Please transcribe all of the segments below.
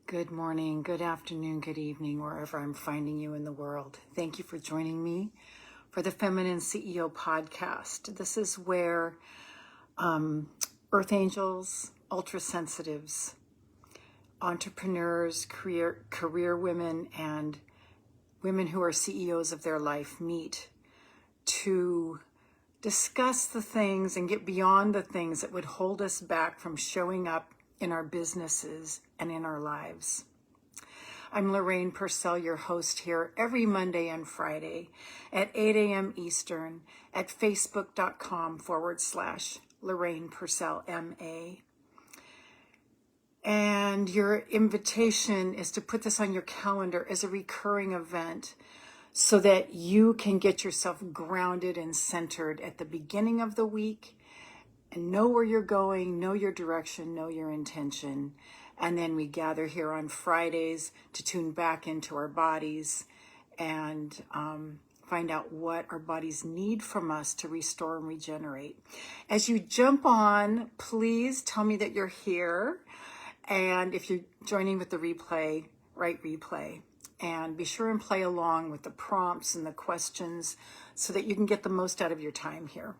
Good morning, good afternoon, good evening, wherever I'm finding you in the world. Thank you for joining me for the Feminine CEO podcast. This is where earth angels, ultra sensitives, entrepreneurs, career women, and women who are CEOs of their life meet to discuss the things and get beyond the things that would hold us back from showing up in our businesses and in our lives. I'm Lorraine Pursell, your host here every Monday and Friday at 8 a.m. Eastern at facebook.com/Lorraine Pursell MA. And your invitation is to put this on your calendar as a recurring event so that you can get yourself grounded and centered at the beginning of the week and know where you're going, know your direction, know your intention. And then we gather here on Fridays to tune back into our bodies and find out what our bodies need from us to restore and regenerate. As you jump on, please tell me that you're here. And if you're joining with the replay, write replay. And be sure and play along with the prompts and the questions so that you can get the most out of your time here.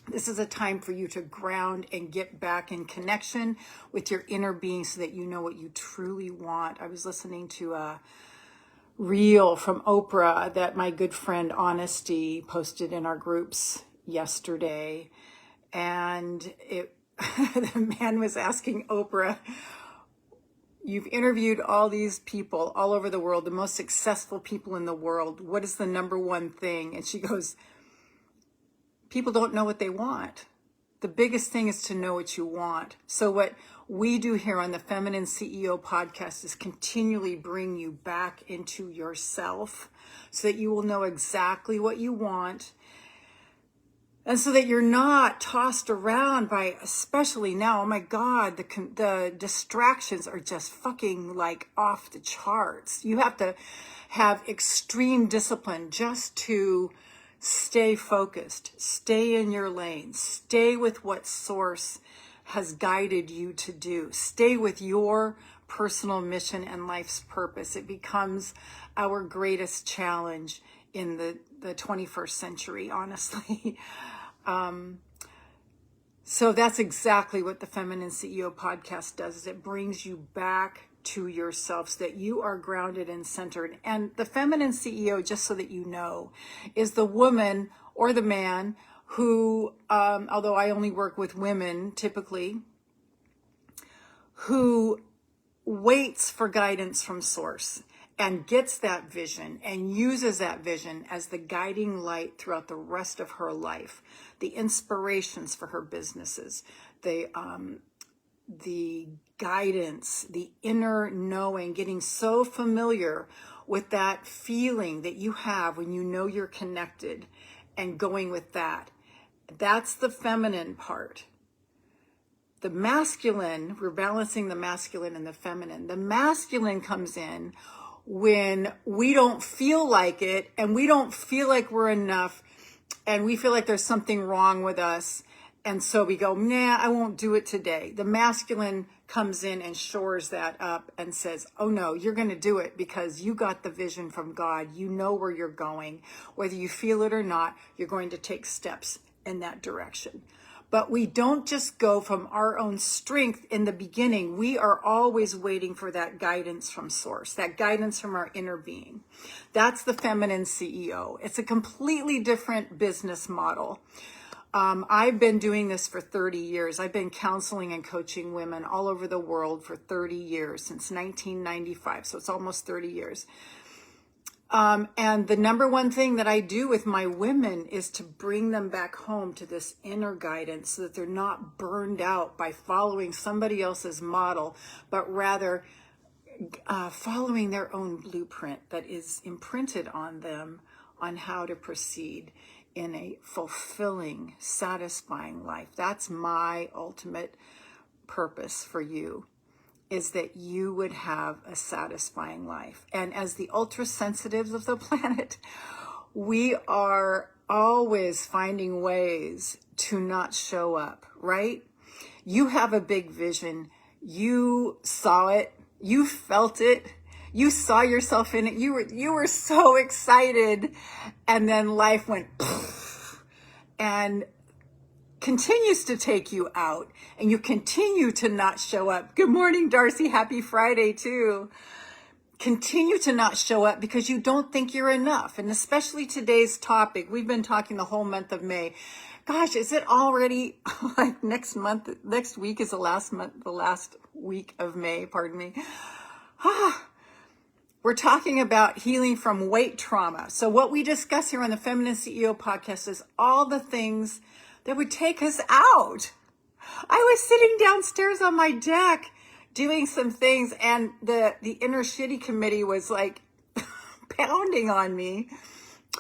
This is a time for you to ground and get back in connection with your inner being so that you know what you truly want. I was listening to a reel from Oprah that my good friend Honesty posted in our groups yesterday. And the man was asking Oprah, you've interviewed all these people all over the world, the most successful people in the world. What is the number one thing? And she goes, people don't know what they want. The biggest thing is to know what you want. So what we do here on the Feminine CEO podcast is continually bring you back into yourself so that you will know exactly what you want. And so that you're not tossed around by, especially now, oh my God, the distractions are just fucking like off the charts. You have to have extreme discipline just to stay focused, stay in your lane, stay with what source has guided you to do, stay with your personal mission and life's purpose. It becomes our greatest challenge in the 21st century, honestly. So that's exactly what the Feminine CEO podcast does, is it brings you back to yourself so that you are grounded and centered. And the Feminine CEO, just so that you know, is the woman or the man who, although I only work with women typically, who waits for guidance from source and gets that vision and uses that vision as the guiding light throughout the rest of her life, the inspirations for her businesses, the guidance, the inner knowing, getting so familiar with that feeling that you have when you know you're connected and going with that. That's the feminine part. The masculine, we're balancing the masculine and the feminine. The masculine comes in when we don't feel like it and we don't feel like we're enough and we feel like there's something wrong with us. And so we go, nah, I won't do it today. The masculine comes in and shores that up and says, oh no, you're going to do it because you got the vision from God. You know where you're going. Whether you feel it or not, you're going to take steps in that direction. But we don't just go from our own strength in the beginning. We are always waiting for that guidance from source, that guidance from our inner being. That's the Feminine CEO. It's a completely different business model. I've been doing this for 30 years. I've been counseling and coaching women all over the world for 30 years, since 1995. So it's almost 30 years. And the number one thing that I do with my women is to bring them back home to this inner guidance so that they're not burned out by following somebody else's model, but rather following their own blueprint that is imprinted on them on how to proceed in a fulfilling, satisfying life. That's my ultimate purpose for you, is that you would have a satisfying life. And as the ultra sensitives of the planet, we are always finding ways to not show up, right? You have a big vision. You saw it. You felt it. You saw yourself in it. You were so excited. And then life went and continues to take you out, and you continue to not show up. Good morning, Darcy. Happy Friday too. Continue to not show up because you don't think you're enough. And especially today's topic, we've been talking the whole month of May. Gosh, is it already like next week is the last week of May, pardon me. We're talking about healing from weight trauma. So what we discuss here on the Feminine CEO podcast is all the things that would take us out. I was sitting downstairs on my deck doing some things, and the inner shitty committee was like pounding on me.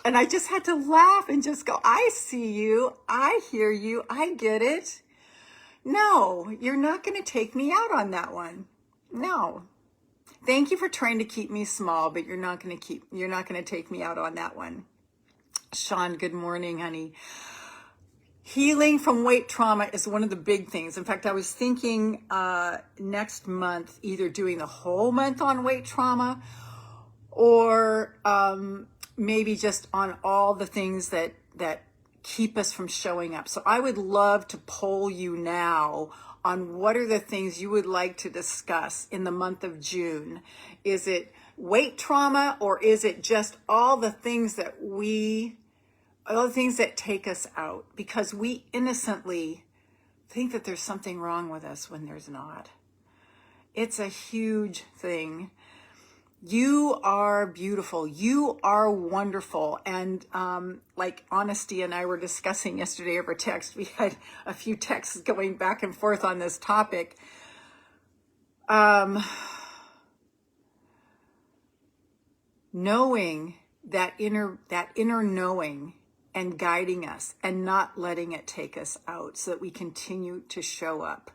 And I just had to laugh and just go, I see you. I hear you. I get it. No, you're not going to take me out on that one. No. Thank you for trying to keep me small, but you're not going to take me out on that one. Sean, good morning, honey. Healing from weight trauma is one of the big things. In fact, I was thinking next month, either doing the whole month on weight trauma or maybe just on all the things that keep us from showing up. So I would love to poll you now on what are the things you would like to discuss in the month of June. Is it weight trauma, or is it just all the things that take us out? Because we innocently think that there's something wrong with us when there's not. It's a huge thing. You are beautiful. You are wonderful. And like Honesty and I were discussing yesterday over text, we had a few texts going back and forth on this topic. Knowing that inner knowing and guiding us and not letting it take us out so that we continue to show up.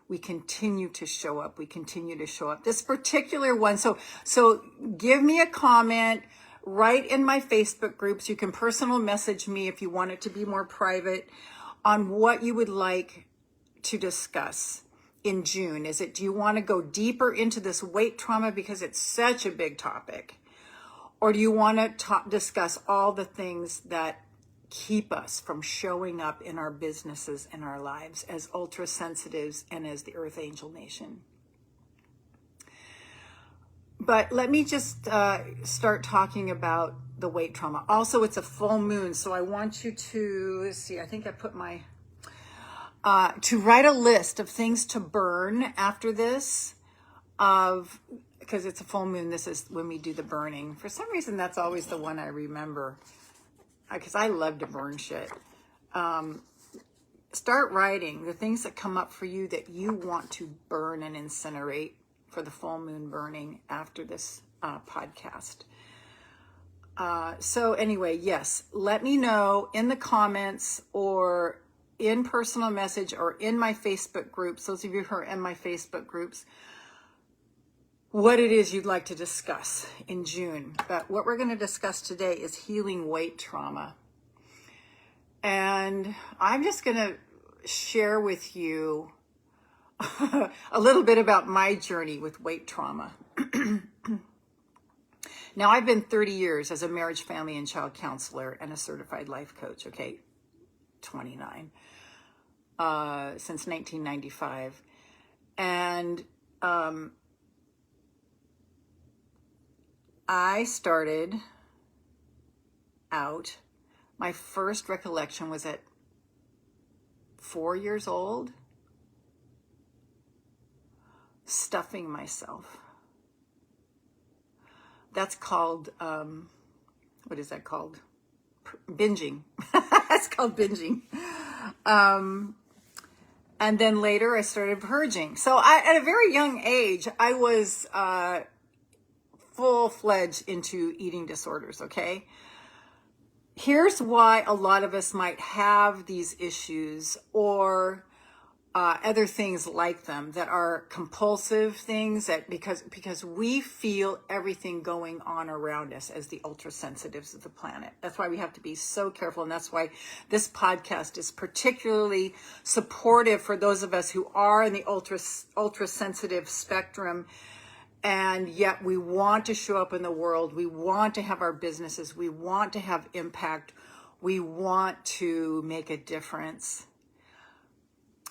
We continue to show up. We continue to show up. This particular one, so give me a comment, write in my Facebook groups. You can personal message me if you want it to be more private on what you would like to discuss in June. Do you want to go deeper into this weight trauma because it's such a big topic? Or do you want to discuss all the things that keep us from showing up in our businesses and our lives as ultra sensitives and as the Earth Angel Nation? But let me just start talking about the weight trauma. Also, it's a full moon, so I want you to, let's see, I think I put my, to write a list of things to burn after this, because it's a full moon. This is when we do the burning. For some reason, that's always the one I remember, because I love to burn shit. Start writing the things that come up for you that you want to burn and incinerate for the full moon burning after this podcast. So anyway, yes, let me know in the comments or in personal message or in my Facebook groups, those of you who are in my Facebook groups, what it is you'd like to discuss in June. But what we're going to discuss today is healing weight trauma. And I'm just going to share with you a little bit about my journey with weight trauma. Now, I've been 30 years as a marriage, family, and child counselor and a certified life coach, 29, since 1995. And I started out, my first recollection was at 4 years old, stuffing myself. That's called, what is that called? Binging. That's called binging. And then later I started purging. So at a very young age, I was full-fledged into eating disorders, okay? Here's why a lot of us might have these issues or other things like them that are compulsive things, that because we feel everything going on around us as the ultra sensitives of the planet. That's why we have to be so careful, and that's why this podcast is particularly supportive for those of us who are in the ultra sensitive spectrum, And yet we want to show up in the world. We want to have our businesses. We want to have impact. We want to make a difference.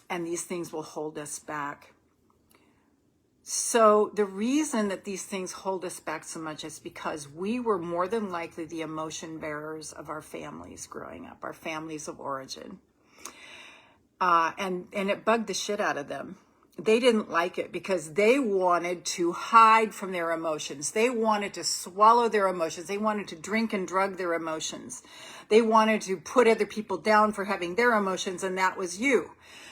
And these things will hold us back. So the reason that these things hold us back so much is because we were more than likely the emotion bearers of our families growing up, our families of origin. And it bugged the shit out of them. They didn't like it because they wanted to hide from their emotions. They wanted to swallow their emotions. They wanted to drink and drug their emotions. They wanted to put other people down for having their emotions, and that was you.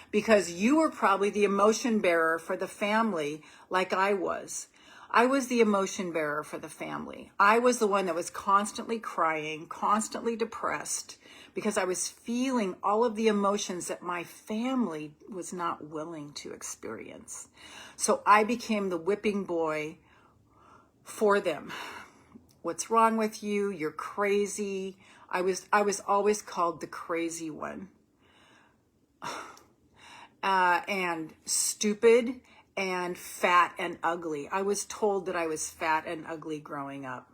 Because you were probably the emotion bearer for the family like I was. I was the emotion bearer for the family. I was the one that was constantly crying, constantly depressed, because I was feeling all of the emotions that my family was not willing to experience. So I became the whipping boy for them. What's wrong with you? You're crazy. I was always called the crazy one. And stupid and fat and ugly. I was told that I was fat and ugly growing up.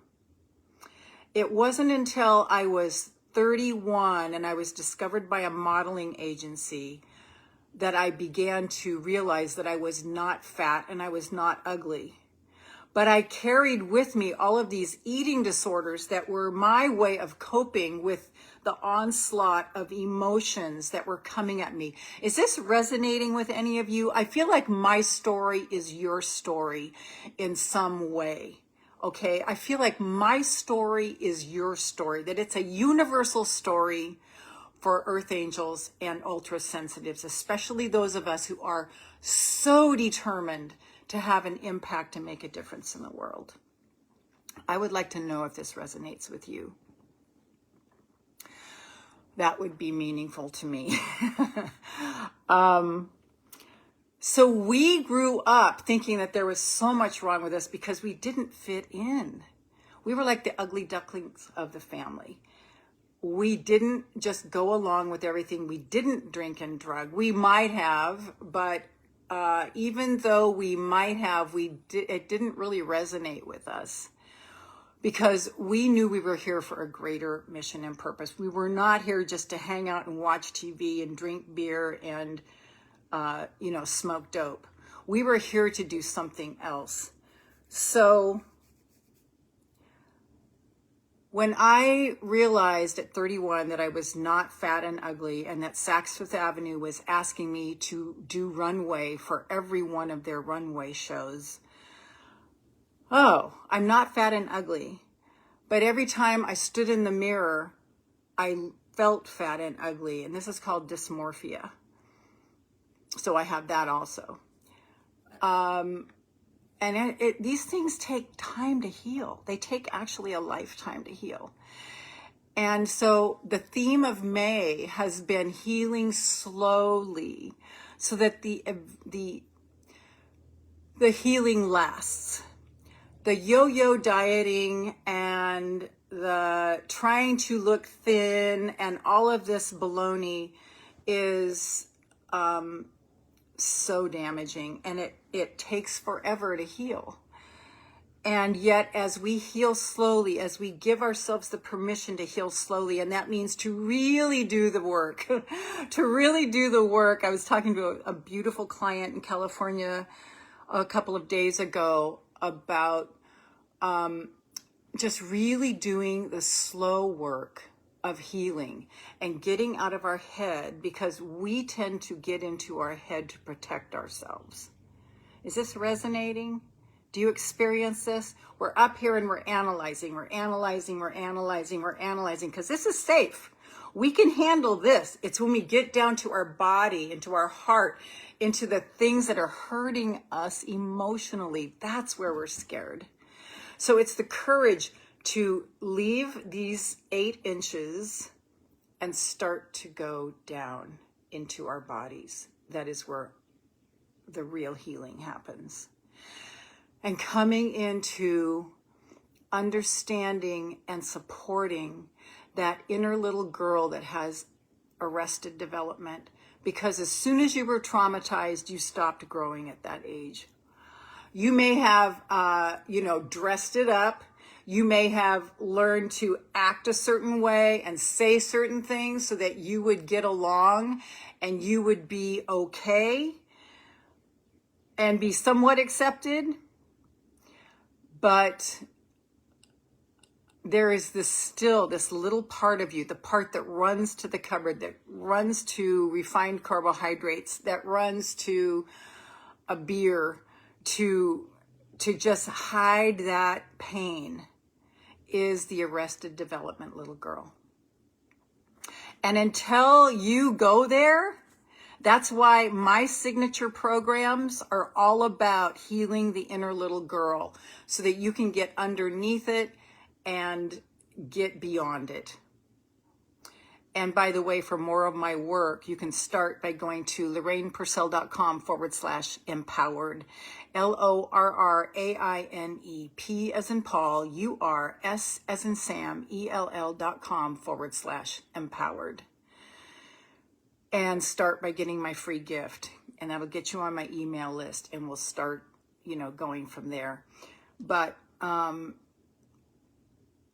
It wasn't until I was 31 and I was discovered by a modeling agency that I began to realize that I was not fat and I was not ugly. But I carried with me all of these eating disorders that were my way of coping with the onslaught of emotions that were coming at me. Is this resonating with any of you? I feel like my story is your story in some way. Okay, I feel like my story is your story, that it's a universal story for earth angels and ultra sensitives, especially those of us who are so determined to have an impact and make a difference in the world. I would like to know if this resonates with you. That would be meaningful to me. So we grew up thinking that there was so much wrong with us because we didn't fit in. We were like the ugly ducklings of the family. We didn't just go along with everything. We didn't drink and drug. We might have, but even though we might have, it didn't really resonate with us because we knew we were here for a greater mission and purpose. We were not here just to hang out and watch TV and drink beer and smoke dope. We were here to do something else. So when I realized at 31 that I was not fat and ugly and that Saks Fifth Avenue was asking me to do runway for every one of their runway shows, I'm not fat and ugly. But every time I stood in the mirror, I felt fat and ugly. And this is called dysmorphia. So I have that also. And these things take time to heal. They take actually a lifetime to heal. And so the theme of May has been healing slowly so that the healing lasts. The yo-yo dieting and the trying to look thin and all of this baloney is so damaging, and it takes forever to heal. And yet, as we heal slowly, as we give ourselves the permission to heal slowly, and that means to really do the work, to really do the work. I was talking to a beautiful client in California a couple of days ago about just really doing the slow work of healing and getting out of our head, because we tend to get into our head to protect ourselves. Is this resonating? Do you experience this? We're up here and we're analyzing, because this is safe. We can handle this. It's when we get down to our body, into our heart, into the things that are hurting us emotionally. That's where we're scared. So it's the courage to leave these 8 inches and start to go down into our bodies. That is where the real healing happens. And coming into understanding and supporting that inner little girl that has arrested development, because as soon as you were traumatized, you stopped growing at that age. You may have, dressed it up. You may have learned to act a certain way and say certain things so that you would get along and you would be okay and be somewhat accepted. But there is this little part of you, the part that runs to the cupboard, that runs to refined carbohydrates, that runs to a beer, to just hide that pain, is the arrested development little girl. And until you go there, that's why my signature programs are all about healing the inner little girl so that you can get underneath it and get beyond it. And by the way, for more of my work, you can start by going to lorrainepursell.com/empowered. LORRAINE, P as in Paul, UR, S as in Sam, ELL.com/empowered. And start by getting my free gift. And that'll get you on my email list, and we'll start, going from there. But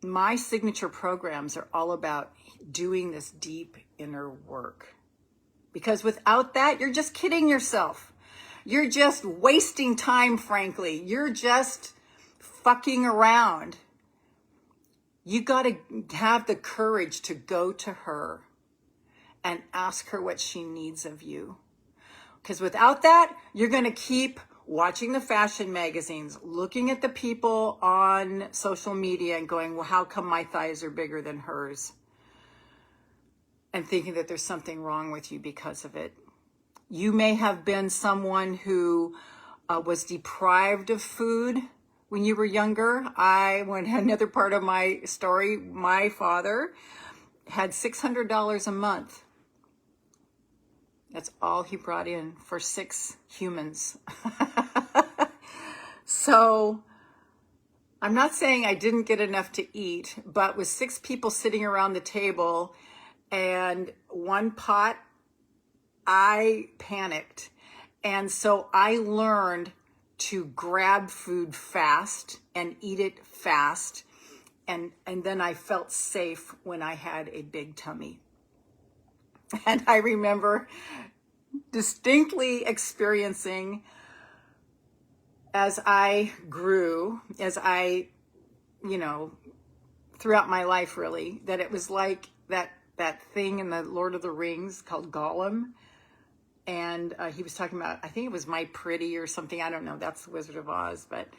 my signature programs are all about doing this deep inner work. Because without that, you're just kidding yourself. You're just wasting time, frankly. You're just fucking around. You got to have the courage to go to her and ask her what she needs of you. Because without that, you're going to keep watching the fashion magazines, looking at the people on social media and going, well, how come my thighs are bigger than hers? And thinking that there's something wrong with you because of it. You may have been someone who was deprived of food when you were younger. Another part of my story, my father had $600 a month. That's all he brought in for 6 humans. So I'm not saying I didn't get enough to eat, but with 6 people sitting around the table and 1 pot, I panicked. And so I learned to grab food fast and eat it fast. And then I felt safe when I had a big tummy. And I remember distinctly experiencing as I grew, throughout my life really, that it was like that thing in the Lord of the Rings called Gollum. And he was talking about, I think it was My Pretty or something. I don't know. That's the Wizard of Oz. But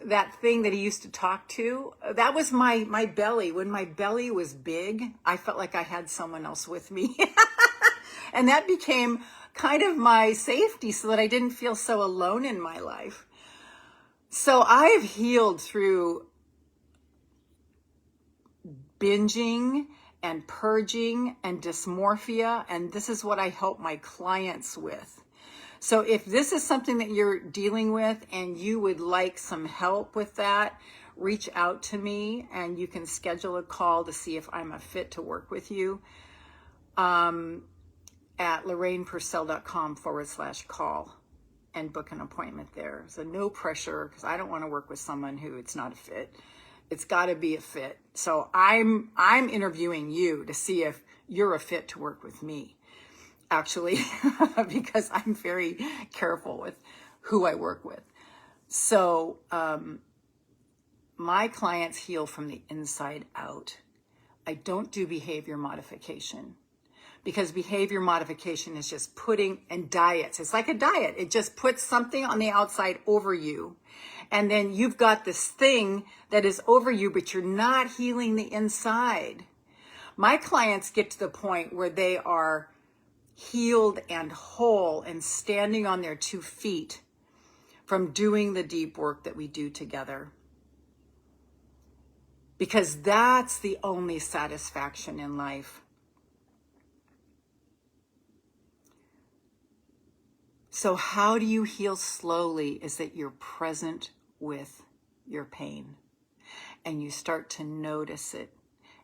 that thing that he used to talk to, that was my belly. When my belly was big, I felt like I had someone else with me. And that became kind of my safety so that I didn't feel so alone in my life. So I've healed through binging and purging and dysmorphia, and this is what I help my clients with. So if this is something that you're dealing with and you would like some help with that, reach out to me and you can schedule a call to see if I'm a fit to work with you at lorrainepursell.com/call and book an appointment there. So no pressure, because I don't want to work with someone who it's not a fit. It's got to be a fit. So I'm interviewing you to see if you're a fit to work with me, actually, because I'm very careful with who I work with. So my clients heal from the inside out. I don't do behavior modification, because behavior modification is just putting, and diets, it's like a diet. It just puts something on the outside over you. And then you've got this thing that is over you, but you're not healing the inside. My clients get to the point where they are healed and whole and standing on their 2 feet from doing the deep work that we do together. Because that's the only satisfaction in life. So how do you heal slowly is that you're present with your pain and you start to notice it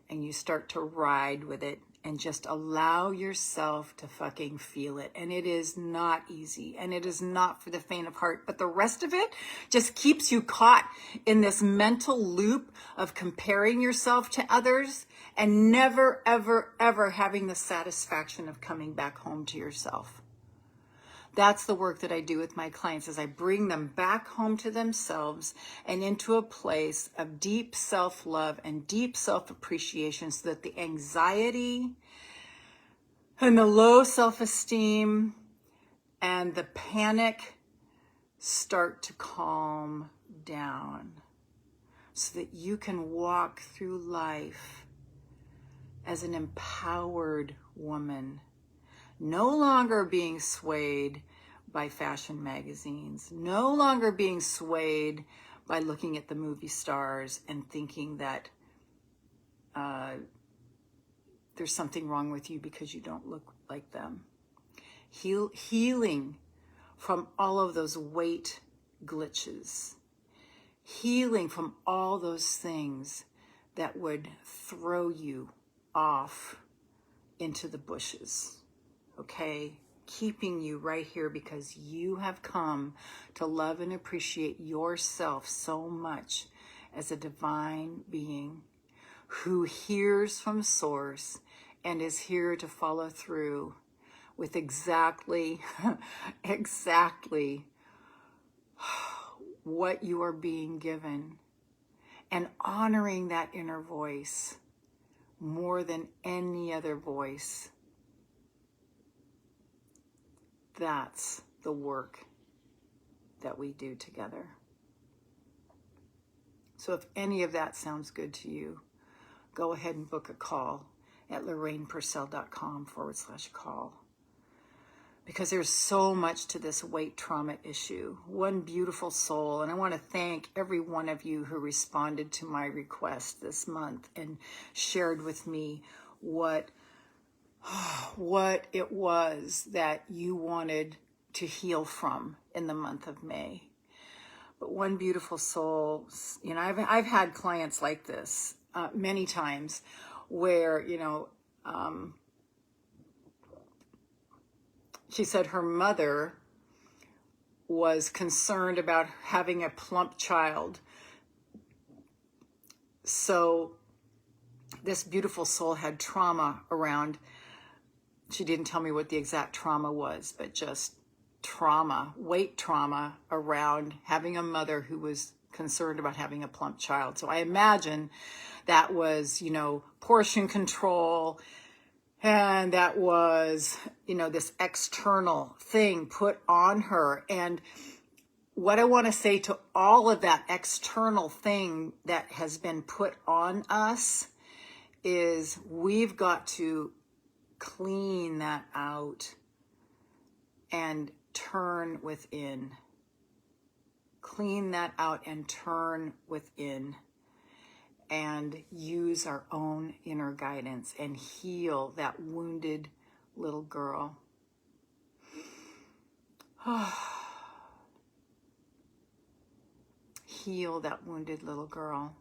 and you start to ride with it and just allow yourself to fucking feel it. And it is not easy, and it is not for the faint of heart, but the rest of it just keeps you caught in this mental loop of comparing yourself to others and never, ever, ever having the satisfaction of coming back home to yourself. That's the work that I do with my clients, is I bring them back home to themselves and into a place of deep self-love and deep self-appreciation, so that the anxiety and the low self-esteem and the panic start to calm down, so that you can walk through life as an empowered woman, no longer being swayed by fashion magazines, no longer being swayed by looking at the movie stars and thinking that there's something wrong with you because you don't look like them. Healing from all of those weight glitches, healing from all those things that would throw you off into the bushes. Okay, keeping you right here because you have come to love and appreciate yourself so much as a divine being who hears from source and is here to follow through with exactly what you are being given, and honoring that inner voice more than any other voice. That's the work that we do together. So if any of that sounds good to you, go ahead and book a call at lorrainepursell.com/call. Because there's so much to this weight trauma issue. One beautiful soul, and I want to thank every one of you who responded to my request this month and shared with me what it was that you wanted to heal from in the month of May. But one beautiful soul, you know, I've had clients like this many times, where, you know, she said her mother was concerned about having a plump child. So this beautiful soul had trauma around. She didn't tell me what the exact trauma was, but just trauma, weight trauma around having a mother who was concerned about having a plump child. So I imagine that was, you know, portion control, and that was, you know, this external thing put on her. And what I want to say to all of that external thing that has been put on us is we've got to clean that out and turn within. Clean that out and turn within, and use our own inner guidance and heal that wounded little girl. Heal that wounded little girl.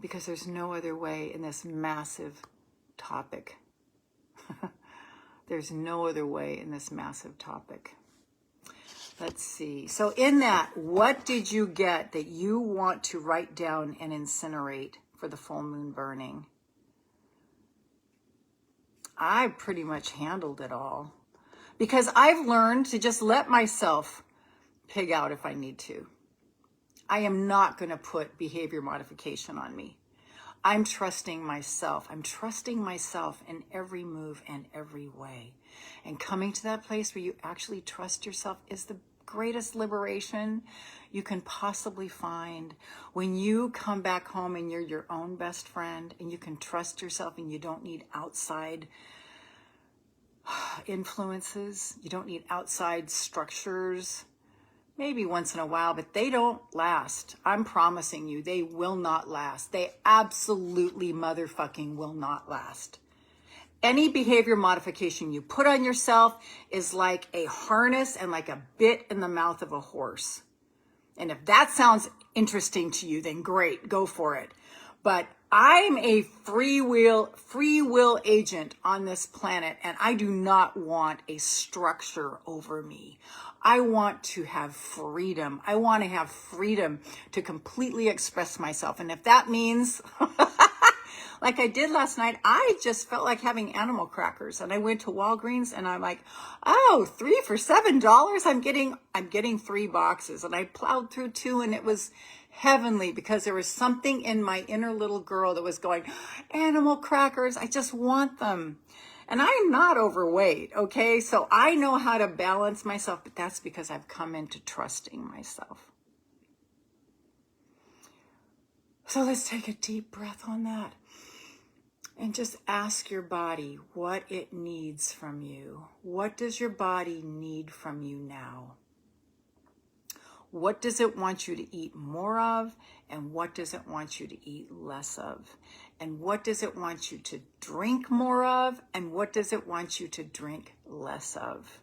Because there's no other way in this massive topic. There's no other way in this massive topic. Let's see. So in that, what did you get that you want to write down and incinerate for the full moon burning? I pretty much handled it all, because I've learned to just let myself pig out if I need to. I am not going to put behavior modification on me. I'm trusting myself. I'm trusting myself in every move and every way. And coming to that place where you actually trust yourself is the greatest liberation you can possibly find. When you come back home and you're your own best friend and you can trust yourself and you don't need outside influences, you don't need outside structures. Maybe once in a while, but they don't last. I'm promising you, they will not last. They absolutely motherfucking will not last. Any behavior modification you put on yourself is like a harness and like a bit in the mouth of a horse. And if that sounds interesting to you, then great, go for it. But I'm a free will agent on this planet, and I do not want a structure over me. I want to have freedom. I want to have freedom to completely express myself. And if that means, like I did last night, I just felt like having animal crackers, and I went to Walgreens and I'm like, oh, 3 for $7. I'm getting 3 boxes, and I plowed through 2, and it was heavenly because there was something in my inner little girl that was going, animal crackers, I just want them. And I'm not overweight, okay? So I know how to balance myself, but that's because I've come into trusting myself. So let's take a deep breath on that and just ask your body what it needs from you. What does your body need from you now? What does it want you to eat more of, and what does it want you to eat less of? And what does it want you to drink more of, and what does it want you to drink less of?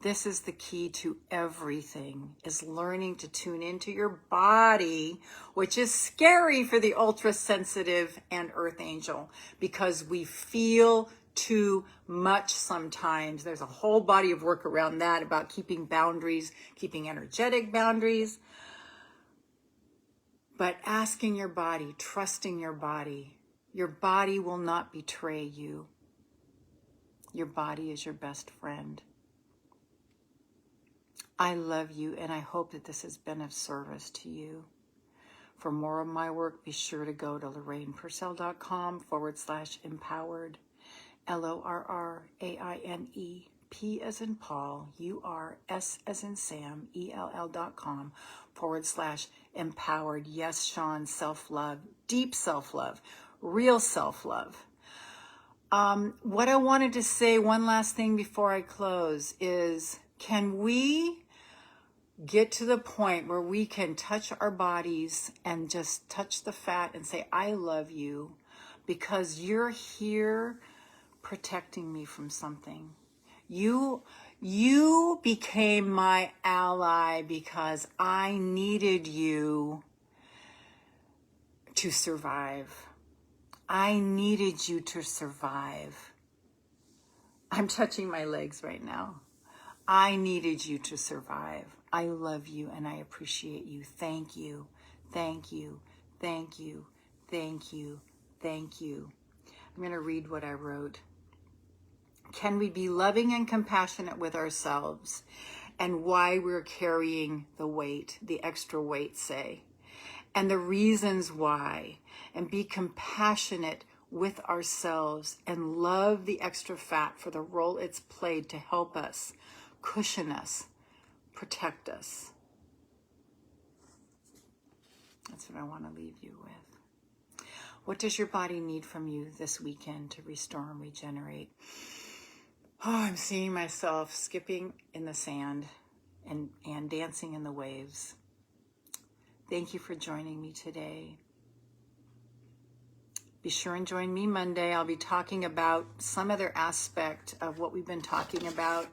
This is the key to everything, is learning to tune into your body, which is scary for the ultra sensitive and earth angel, because we feel too much sometimes. There's a whole body of work around that about keeping boundaries, keeping energetic boundaries. But asking your body, trusting your body will not betray you. Your body is your best friend. I love you, and I hope that this has been of service to you. For more of my work, be sure to go to LorrainePursell.com/empowered. LORRAINE, P as in Paul, URS as in Sam, ELL.com/empowered. Yes, Sean, self-love, deep self-love, real self-love. What I wanted to say, one last thing before I close, is can we get to the point where we can touch our bodies and just touch the fat and say, I love you because you're here protecting me from something. You became my ally because I needed you to survive. I needed you to survive. I'm touching my legs right now. I needed you to survive. I love you and I appreciate you. Thank you. Thank you. Thank you. Thank you. Thank you. I'm going to read what I wrote. Can we be loving and compassionate with ourselves and why we're carrying the weight, the extra weight, say, and the reasons why, and be compassionate with ourselves and love the extra fat for the role it's played to help us, cushion us, protect us. That's what I want to leave you with. What does your body need from you this weekend to restore and regenerate? Oh, I'm seeing myself skipping in the sand and dancing in the waves. Thank you for joining me today. Be sure and join me Monday. I'll be talking about some other aspect of what we've been talking about,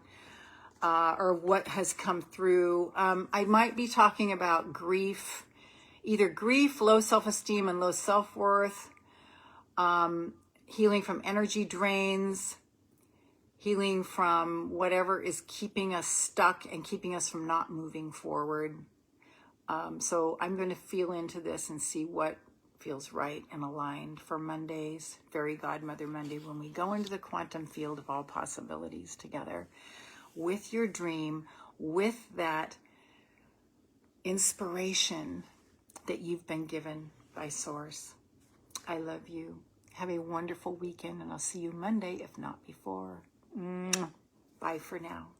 or what has come through. I might be talking about grief, either grief, low self-esteem, and low self-worth, healing from energy drains, healing from whatever is keeping us stuck and keeping us from not moving forward. So I'm going to feel into this and see what feels right and aligned for Monday's Fairy Godmother Monday, when we go into the quantum field of all possibilities together with your dream, with that inspiration that you've been given by Source. I love you. Have a wonderful weekend, and I'll see you Monday, if not before. Bye for now.